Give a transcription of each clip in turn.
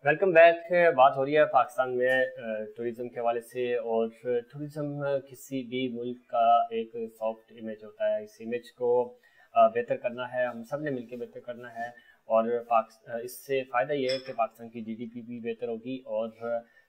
Welcome back. बात हो रही है पाकिस्तान में टूरिज़्म के हवाले से। और टूरिज़्म किसी भी मुल्क का एक सॉफ्ट इमेज होता है। इस इमेज को बेहतर करना है, हम सब ने मिलकर बेहतर करना है। और इससे फ़ायदा ये है कि पाकिस्तान की जीडीपी भी बेहतर होगी और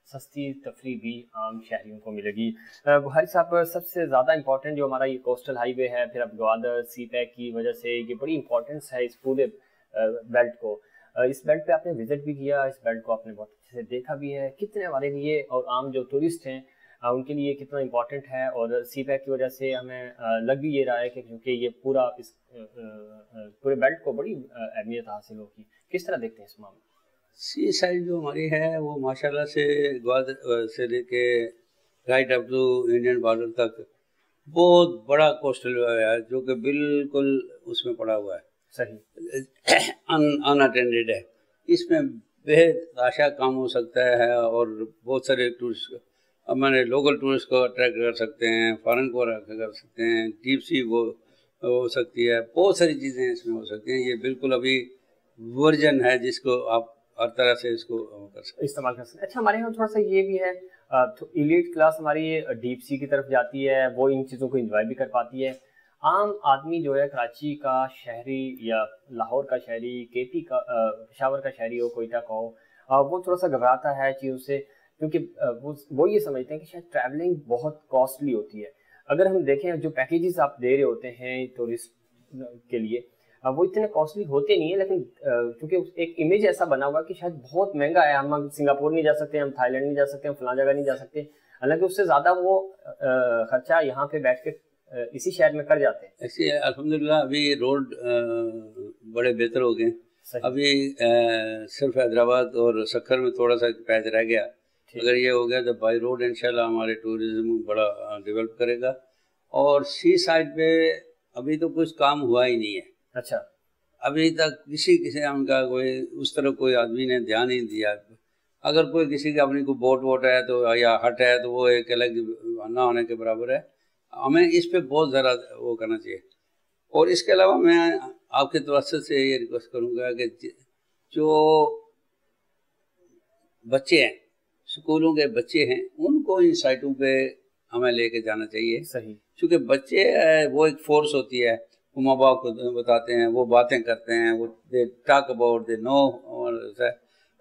सस्ती तफरी भी आम शहरियों को मिलेगी। बुखारी साहब, सबसे ज़्यादा इम्पोर्टेंट जो हमारा ये कोस्टल हाईवे है, फिर अब ग्वादर सी पैक की वजह से ये बड़ी इंपॉर्टेंस है इस पूरे बेल्ट को। इस बेल्ट पे आपने विजिट भी किया, इस बेल्ट को आपने बहुत अच्छे से देखा भी है। कितने हमारे लिए और आम जो टूरिस्ट हैं उनके लिए कितना इम्पोर्टेंट है। और सी पैक की वजह से हमें लग भी ये रहा है कि क्योंकि ये पूरा इस पूरे बेल्ट को बड़ी अहमियत हासिल होगी। किस तरह देखते हैं इस मामले? सी साइड जो हमारी है वो माशाल्लाह से ग्वादर से लेके right up to Indian border तक बहुत बड़ा कोस्टल है जो कि बिल्कुल उसमें पड़ा हुआ है, सही अनअटेंडेड है। इसमें बेहद आशा काम हो सकता है और बहुत सारे टूरिस्ट हमारे लोकल टूरिस्ट को अट्रैक्ट कर सकते हैं, फॉरेन को कर सकते हैं, डीप सी वो हो सकती है, बहुत सारी चीज़ें इसमें हो सकती हैं। ये बिल्कुल अभी वर्जन है जिसको आप हर तरह से इसको कर सकते इस्तेमाल कर सकते हैं। अच्छा, हमारे यहाँ थोड़ा सा ये भी है, तो एलीट क्लास हमारी डीप सी की तरफ जाती है, वो इन चीज़ों को एंजॉय भी कर पाती है। आम आदमी जो है कराची का शहरी या लाहौर का शहरी, केपी का, पेशावर का शहरी हो, कोयटा का हो, वो थोड़ा सा घबराता है चीज़ों से, क्योंकि वो ये समझते हैं कि शायद ट्रैवलिंग बहुत कॉस्टली होती है। अगर हम देखें जो पैकेजेस आप दे रहे होते हैं टूरिस्ट के लिए, वो इतने कॉस्टली होते नहीं है, लेकिन क्योंकि एक इमेज ऐसा बना हुआ कि शायद बहुत महंगा है, हम सिंगापुर नहीं जा सकते, हम थाईलैंड नहीं जा सकते, हम फलां जगह नहीं जा सकते। हालांकि उससे ज़्यादा वो खर्चा यहाँ पे बैठ के इसी शहर में कर जाते हैं। ऐसे अल्हम्दुलिल्लाह अभी रोड बड़े बेहतर हो गए। अभी सिर्फ हैदराबाद और सक्खर में थोड़ा सा पैच रह गया। अगर ये हो गया तो बाई रोड इंशाल्लाह हमारे टूरिज्म बड़ा डेवलप करेगा। और सी साइड पे अभी तो कुछ काम हुआ ही नहीं है। अच्छा, अभी तक किसी किस्म का कोई उस तरह कोई आदमी ने ध्यान नहीं दिया। अगर कोई किसी की अपनी कोई बोट वोट है तो या हट है तो वो एक अलग ना होने के बराबर है। हमें इस पे बहुत ज़रा वो करना चाहिए। और इसके अलावा मैं आपके तवज्जो से ये रिक्वेस्ट करूँगा कि जो बच्चे हैं, स्कूलों के बच्चे हैं, उनको इन साइटों पे हमें लेके जाना चाहिए। सही। क्योंकि बच्चे वो एक फोर्स होती है, वो माँ बाप को बताते हैं, वो बातें करते हैं, वो they talk about they know.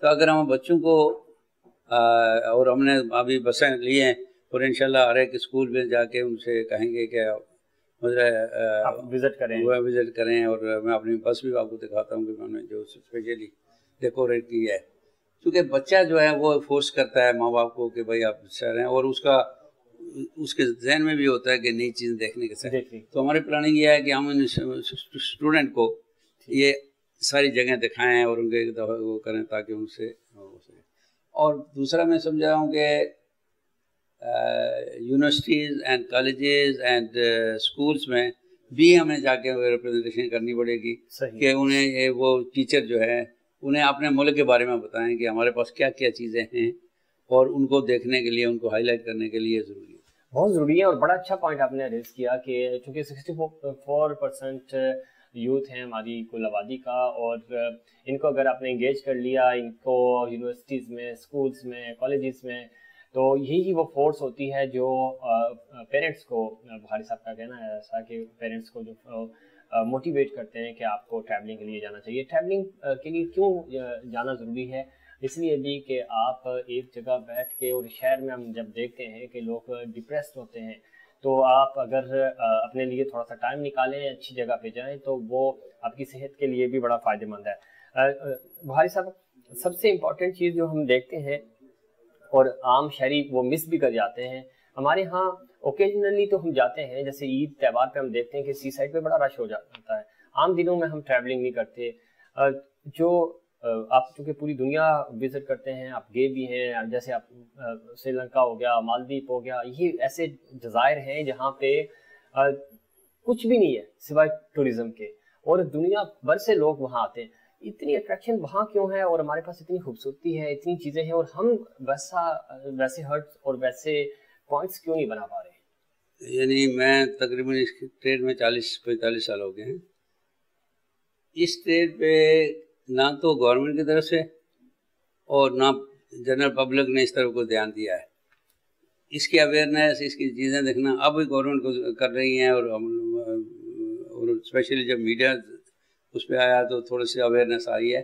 तो अगर हम बच्चों को और हमने अभी बसें ली हैं और इंशाल्लाह हर एक स्कूल में जाके उनसे कहेंगे कि मुझे विज़िट करें। और मैं अपनी बस भी आपको दिखाता हूँ कि मैंने जो स्पेशली डेकोरेट की है। क्योंकि बच्चा जो है वो फोर्स करता है माँ बाप को कि भाई आप शहर हैं, और उसके जहन में भी होता है कि नई चीज़ देखने के साथ। तो हमारी प्लानिंग ये है कि हम स्टूडेंट को ये सारी जगह दिखाएं और उनके वो करें ताकि उनसे हो सके। और दूसरा मैं समझा हूँ कि universities and colleges and schools में भी हमें जाके रिप्रेजेंटेशन करनी पड़ेगी कि उन्हें ये वो टीचर जो है उन्हें अपने मुल्क के बारे में बताएं कि हमारे पास क्या क्या चीज़ें हैं, और उनको देखने के लिए, उनको हाईलाइट करने के लिए ज़रूरी है, बहुत ज़रूरी है। और बड़ा अच्छा पॉइंट आपने रेज किया कि चूँकि 64% यूथ हैं हमारी कुल आबादी का, और इनको अगर आपने इंगेज कर लिया, इनको यूनिवर्सिटीज़ में, स्कूल्स में, कॉलेजेस में, तो यही वो फोर्स होती है जो पेरेंट्स को, बुखारी साहब का कहना है ऐसा कि पेरेंट्स को जो मोटिवेट करते हैं कि आपको ट्रैवलिंग के लिए जाना चाहिए। ट्रैवलिंग के लिए क्यों जाना ज़रूरी है? इसलिए भी कि आप एक जगह बैठ के, और शहर में हम जब देखते हैं कि लोग डिप्रेस्ड होते हैं, तो आप अगर अपने लिए थोड़ा सा टाइम निकालें, अच्छी जगह पे जाएं, तो वो आपकी सेहत के लिए भी बड़ा फ़ायदेमंद है। बुखारी साहब, सबसे इम्पोर्टेंट चीज़ जो हम देखते हैं और आम शहरी वो मिस भी कर जाते हैं, हमारे यहाँ ओकेजनली तो हम जाते हैं, जैसे ईद त्यौहार पे हम देखते हैं कि सी साइड पे बड़ा रश हो जाता है। आम दिनों में हम ट्रैवलिंग नहीं करते। जो आप चूँकि पूरी दुनिया विजिट करते हैं, आप गए भी हैं, जैसे आप श्रीलंका हो गया, मालदीव हो गया, ये ऐसे जज़ायर हैं जहाँ पे कुछ भी नहीं है सिवाय टूरिज़्म के, और दुनिया भर से लोग वहाँ आते हैं। इतनी अट्रैक्शन वहाँ क्यों है, और हमारे पास इतनी खूबसूरती है, इतनी चीज़ें हैं, और हम वैसे हर्ट्स और वैसे पॉइंट्स क्यों नहीं बना पा रहे हैं? यानी मैं तकरीबन इस ट्रेड में 40-45 साल हो गए हैं। इस ट्रेड पे ना तो गवर्नमेंट की तरफ से اور نہ جنرل پبلک نے اس طرف کو دھیان دیا ہے. اس کی اویئرنیس، اس کی چیزیں دیکھنا اب گورنمنٹ کو کر رہی ہیں، اور اسپیشلی جب میڈیا اس پہ آیا تو تھوڑی سی اویئرنیس آئی ہے.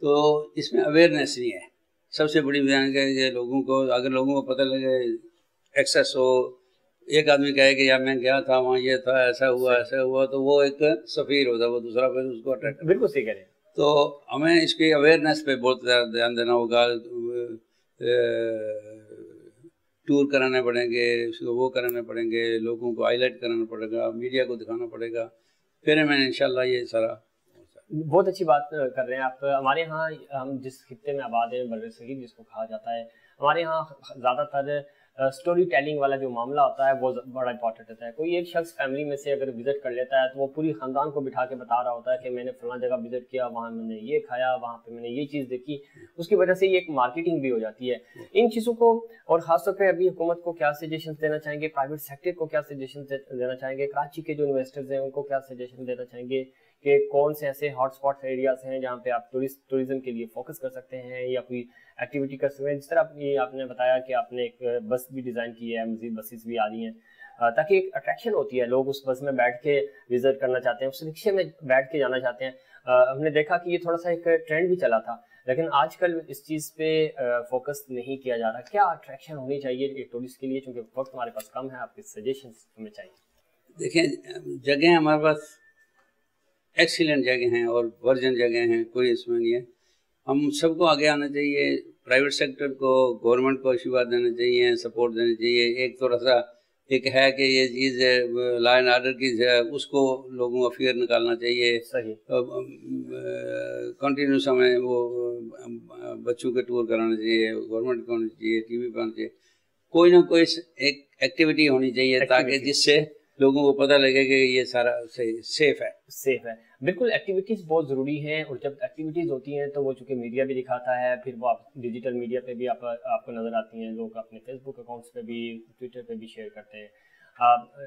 تو اس میں اویئرنیس نہیں ہے. سب سے بڑی بیان کہ لوگوں کو، اگر لوگوں کو پتہ لگے، ایکسیس ہو، ایک آدمی کہے کہ یار میں گیا تھا وہاں یہ تھا، ایسا ہوا، تو وہ ایک سفیر ہوتا ہے، وہ دوسرا پھر اس کو اٹیک. بالکل صحیح کہہ رہے ہیں. تو ہمیں اس کی اویئرنیس پہ بہت زیادہ دھیان دینا ہوگا. ٹور کرانے پڑیں گے، اس کو وہ کرانے پڑیں گے، لوگوں کو ہائی لائٹ کرانا پڑے گا، میڈیا کو دکھانا پڑے گا، پھر ہمیں انشاءاللہ یہ سارا. بہت اچھی بات کر رہے ہیں آپ. ہمارے ہاں ہم جس خطے میں آباد ہیں، بر صغیر جس کو کہا جاتا ہے، ہمارے ہاں زیادہ تر اسٹوری ٹیلنگ والا جو معاملہ ہوتا ہے وہ بڑا امپورٹنٹ ہوتا ہے. کوئی ایک شخص فیملی میں سے اگر وزٹ کر لیتا ہے تو وہ پوری خاندان کو بٹھا کے بتا رہا ہوتا ہے کہ میں نے فلاں جگہ وزٹ کیا، وہاں میں نے یہ کھایا، وہاں پہ میں نے یہ چیز دیکھی. اس کی وجہ سے یہ ایک مارکیٹنگ بھی ہو جاتی ہے ان چیزوں کو. اور خاص طور پہ ابھی حکومت کو کیا سجیشنز دینا چاہیں گے، پرائیویٹ سیکٹر کو کیا سجیشنز دینا چاہیں گے، کراچی کے جو انویسٹرز ہیں ان کو کیا سجیشن دینا چاہیں گے کہ کون سے ایسے ہاٹ اسپاٹ ایریاز ہیں جہاں پہ آپ ٹورزم کے لیے فوکس کر سکتے ہیں یا کوئی ایکٹیویٹی کر سکتے ہیں. جس طرح آپ نے بتایا کہ آپ نے ایک بس بھی ڈیزائن کی ہے، مزید بسیز بھی آ رہی ہیں تاکہ ایک اٹریکشن ہوتی ہے. لوگ اس بس میں بیٹھ کے وزٹ کرنا چاہتے ہیں، اس رکشے میں بیٹھ کے جانا چاہتے ہیں. ہم نے دیکھا کہ یہ تھوڑا سا ایک ٹرینڈ بھی چلا تھا، لیکن آج کل اس چیز پہ فوکس نہیں کیا جا رہا. کیا اٹریکشن ہونی چاہیے ایک ٹورسٹ کے لیے، چونکہ وقت ہمارے پاس کم ہے؟ آپ کے سجیشنز ہمیں چاہیے. دیکھیں جگہیں ہمارے پاس ایکسیلنٹ جگہ ہیں اور ورجن جگہ ہیں، کوئی اس میں نہیں ہے. ہم سب کو آگے آنا چاہیے، پرائیویٹ سیکٹر کو، گورنمنٹ کو آشیواد دینا چاہیے، سپورٹ دینا چاہیے. ایک تھوڑا سا ایک ہے کہ یہ چیز لا اینڈ آرڈر کی ہے، اس کو لوگوں کو فیئر نکالنا چاہیے. کنٹینیوس ہمیں وہ بچوں کے ٹور کرانا چاہیے، گورنمنٹ کو ہونا چاہیے، ٹی وی پہ ہونا چاہیے. کوئی نہ کوئی ایک ایکٹیویٹی ہونی چاہیے تاکہ جس سے لوگوں کو پتہ لگے کہ یہ سارا سیف ہے. بالکل ایکٹیویٹیز بہت ضروری ہیں، اور جب ایکٹیویٹیز ہوتی ہیں تو وہ چونکہ میڈیا بھی دکھاتا ہے، پھر وہ ڈیجیٹل میڈیا پہ بھی آپ کو نظر آتی ہیں، لوگ اپنے فیس بک اکاؤنٹس پہ بھی، ٹویٹر پہ بھی شیئر کرتے ہیں.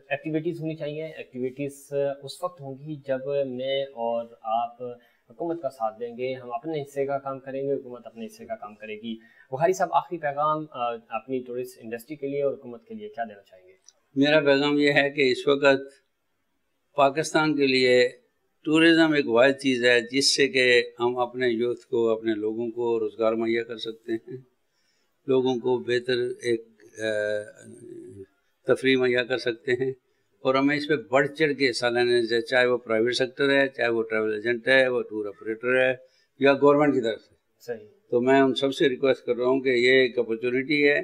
ایکٹیویٹیز ہونی چاہیے. ایکٹیویٹیز اس وقت ہوں گی جب میں اور آپ حکومت کا ساتھ دیں گے، ہم اپنے حصے کا کام کریں گے، حکومت اپنے حصے کا کام کرے گی. بخاری صاحب، آخری پیغام اپنی ٹورسٹ انڈسٹری کے لیے اور حکومت کے لیے کیا دینا چاہیں گے؟ میرا پیغام یہ ہے کہ اس وقت پاکستان کے لیے ٹورزم ایک واحد چیز ہے جس سے کہ ہم اپنے یوتھ کو، اپنے لوگوں کو روزگار مہیا کر سکتے ہیں، لوگوں کو بہتر ایک تفریح مہیا کر سکتے ہیں. اور ہمیں اس پہ بڑھ چڑھ کے حصہ لینے سے، چاہے وہ پرائیویٹ سیکٹر ہے، چاہے وہ ٹریول ایجنٹ ہے، وہ ٹور آپریٹر ہے، یا گورنمنٹ کی طرف سے. صحیح. تو میں ان سب سے ریکویسٹ کر رہا ہوں کہ یہ ایک اپرچونٹی ہے،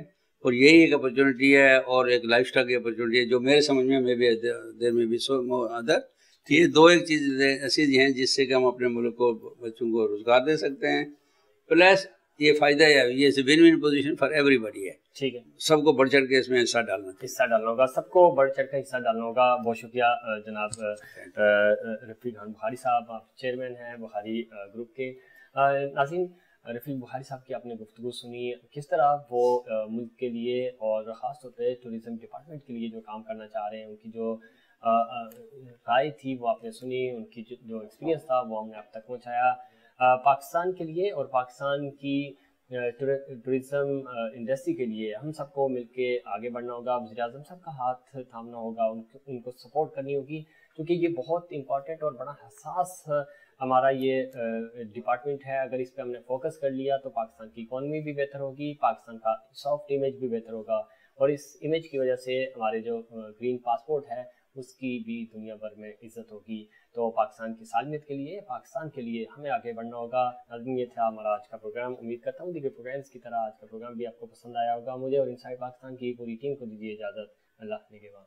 اور یہی ایک اپرچونٹی ہے، اور ایک لائف اسٹائل کی اپرچونٹی ہے جو میرے سمجھ میں بھی دیر میں بھی سو ادر. یہ دو ایک چیزیں ایسی ہیں جس سے کہ ہم اپنے ملک کو، بچوں کو روزگار دے سکتے ہیں، پلس یہ فائدہ ہے، یہ one one position for everybody ہے. ٹھیک ہے، سب کو بڑھ چڑھ کے اس میں حصہ ڈالنا ہوگا، سب کو بڑھ چڑھ کر حصہ ڈالنا ہوگا. بہت شکریہ جناب رفیق بخاری صاحب، آپ چیئرمین ہیں بخاری گروپ کے. ناظرین، رفیق بخاری صاحب کی آپ نے گفتگو سنی، کس طرح وہ ملک کے لیے اور خاص طور پہ ٹوریزم ڈپارٹمنٹ کے لیے جو کام کرنا چاہ رہے ہیں، ان کی جو رائے تھی وہ آپ نے سنی، ان کی جو ایکسپیرینس تھا وہ ہم نے آپ تک پہنچایا. پاکستان کے لیے اور پاکستان کی ٹوریزم انڈسٹری کے لیے ہم سب کو مل کے آگے بڑھنا ہوگا. وزیر اعظم صاحب کا ہاتھ تھامنا ہوگا، ان کو سپورٹ کرنی ہوگی، کیونکہ یہ بہت امپورٹنٹ اور بڑا حساس ہمارا یہ ڈپارٹمنٹ ہے. اگر اس پہ ہم نے فوکس کر لیا تو پاکستان کی اکانومی بھی بہتر ہوگی، پاکستان کا سافٹ امیج بھی بہتر ہوگا، اور اس امیج کی وجہ سے ہمارے جو گرین پاسپورٹ ہے اس کی بھی دنیا بھر میں عزت ہوگی. تو پاکستان کی سالمیت کے لیے، پاکستان کے لیے ہمیں آگے بڑھنا ہوگا. ناظرین، یہ تھا ہمارا آج کا پروگرام. امید کرتا ہوں دیگر پروگرامس کی طرح آج کا پروگرام بھی آپ کو پسند آیا ہوگا. مجھے اور انسائڈ پاکستان کی پوری ٹیم کو دیجیے اجازت. اللہ نگہبان.